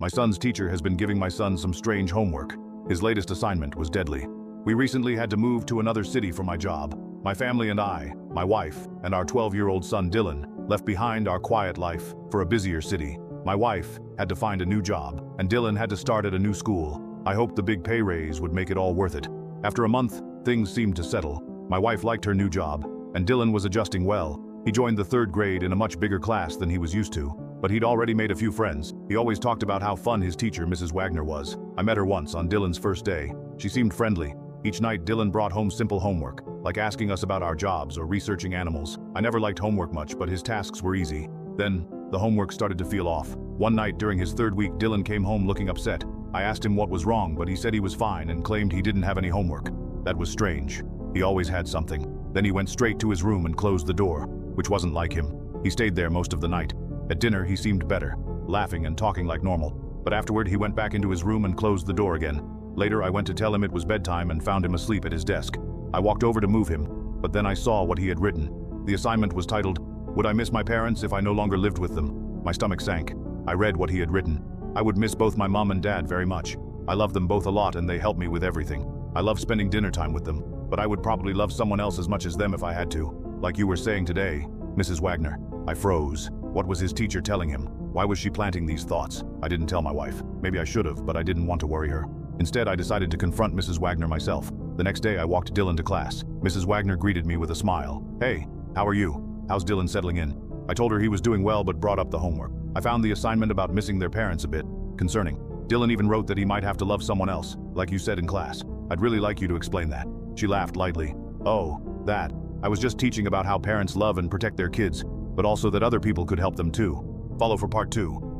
My son's teacher has been giving my son some strange homework. His latest assignment was deadly. We recently had to move to another city for my job. My family and I, my wife, and our 12-year-old son Dylan, left behind our quiet life for a busier city. My wife had to find a new job, and Dylan had to start at a new school. I hoped the big pay raise would make it all worth it. After a month, things seemed to settle. My wife liked her new job, and Dylan was adjusting well. He joined the 3rd grade in a much bigger class than he was used to, but he'd already made a few friends. He always talked about how fun his teacher, Mrs. Wagner, was. I met her once on Dylan's first day. She seemed friendly. Each night, Dylan brought home simple homework, like asking us about our jobs or researching animals. I never liked homework much, but his tasks were easy. Then, the homework started to feel off. One night during his 3rd week, Dylan came home looking upset. I asked him what was wrong, but he said he was fine and claimed he didn't have any homework. That was strange. He always had something. Then he went straight to his room and closed the door, which wasn't like him. He stayed there most of the night. At dinner, he seemed better, laughing and talking like normal. But afterward, he went back into his room and closed the door again. Later, I went to tell him it was bedtime and found him asleep at his desk. I walked over to move him, but then I saw what he had written. The assignment was titled, "Would I miss my parents if I no longer lived with them?" My stomach sank. I read what he had written. I would miss both my mom and dad very much. I love them both a lot and they help me with everything. I love spending dinner time with them, but I would probably love someone else as much as them if I had to. Like you were saying today, Mrs. Wagner. I froze. What was his teacher telling him? Why was she planting these thoughts? I didn't tell my wife. Maybe I should have, but I didn't want to worry her. Instead, I decided to confront Mrs. Wagner myself. The next day, I walked Dylan to class. Mrs. Wagner greeted me with a smile. "Hey, how are you? How's Dylan settling in?" I told her he was doing well but brought up the homework. I found the assignment about missing their parents a bit concerning. Dylan even wrote that he might have to love someone else, like you said in class. I'd really like you to explain that. She laughed lightly. "Oh, that. I was just teaching about how parents love and protect their kids, but also that other people could help them too. Follow for part 2.